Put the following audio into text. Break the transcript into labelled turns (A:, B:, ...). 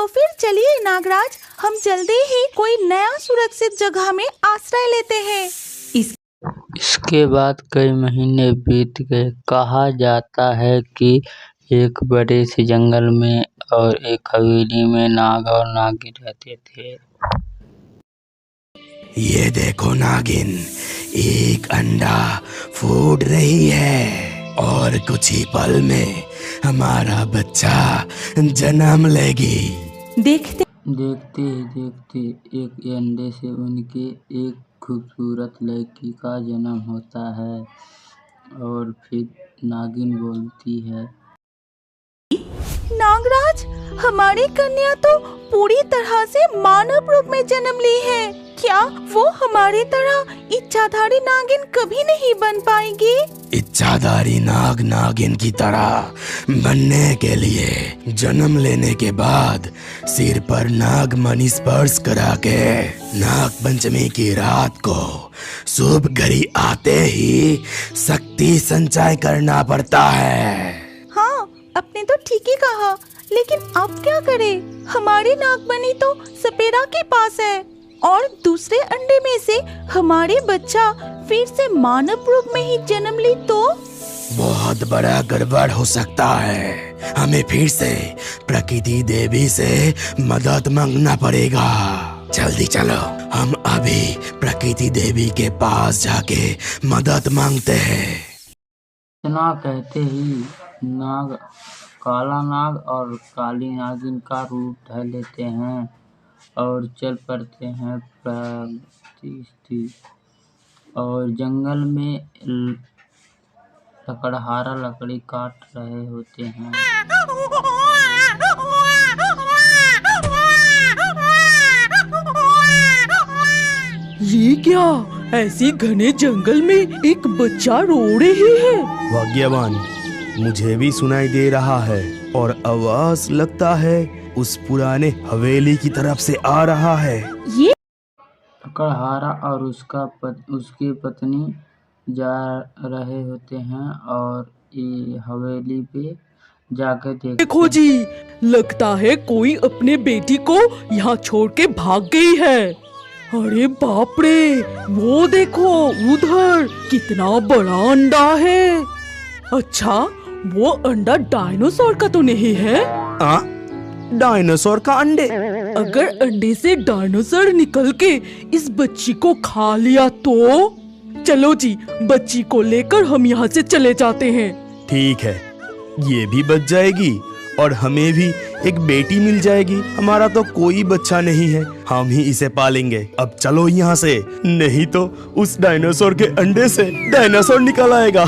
A: तो फिर चलिए नागराज, हम जल्दी ही कोई नया सुरक्षित जगह में आश्रय लेते हैं।
B: इसके बाद कई महीने बीत गए। कहा जाता है कि एक बड़े से जंगल में और एक हवेली में नाग और नागिन रहते थे।
C: ये देखो नागिन, एक अंडा फूट रही है और कुछ ही पल में हमारा बच्चा जन्म लेगी।
B: देखते ही देखते एक अंडे से उनके एक खूबसूरत लड़की का जन्म होता है और फिर नागिन बोलती है,
A: नागराज, हमारी कन्या तो पूरी तरह से मानव रूप में जन्म ली है। क्या वो हमारी तरह इच्छाधारी नागिन कभी नहीं बन पाएगी?
C: इच्छाधारी नाग नागिन की तरह बनने के लिए जन्म लेने के बाद सिर पर नाग मणि स्पर्श करा के नाग पंचमी की रात को शुभ घड़ी आते ही शक्ति संचय करना पड़ता है।
A: हाँ, आपने तो ठीक ही कहा, लेकिन अब क्या करें? हमारी नागमणि तो सपेरा के पास है और दूसरे अंडे में से हमारे बच्चा फिर से मानव रूप में ही जन्म ली तो
C: बहुत बड़ा गड़बड़ हो सकता है। हमें फिर से प्रकृति देवी से मदद मांगना पड़ेगा। जल्दी चलो, हम अभी प्रकृति देवी के पास जाके मदद मांगते हैं।
B: इतना कहते ही नाग काला नाग और काली नागिन का रूप धर लेते हैं और चल पड़ते हैं प्रकृति और जंगल में लकड़हारा लकड़ी काट रहे होते हैं।
D: ये क्या? ऐसे घने जंगल में एक बच्चा रो रही है।
C: भाग्यवान, मुझे भी सुनाई दे रहा है और आवाज लगता है उस पुराने हवेली की तरफ से आ रहा है।
A: ये
B: लकड़हारा और उसकी पत्नी जा रहे होते हैं और ये हवेली पे जाकर
D: देखो जी, लगता है कोई अपने बेटी को यहाँ छोड़ के भाग गई है। अरे बाप रे, वो देखो उधर कितना बड़ा अंडा है। अच्छा, वो अंडा डायनासोर का तो नहीं है?
C: डायनासोर का अंडे?
D: अगर अंडे से डायनासोर निकल के इस बच्ची को खा लिया तो? चलो जी, बच्ची को लेकर हम यहाँ से चले जाते हैं।
C: ठीक है, ये भी बच जाएगी और हमें भी एक बेटी मिल जाएगी। हमारा तो कोई बच्चा नहीं है, हम ही इसे पालेंगे। अब चलो यहाँ से, नहीं तो उस डायनासोर के अंडे से डायनासोर निकल आएगा।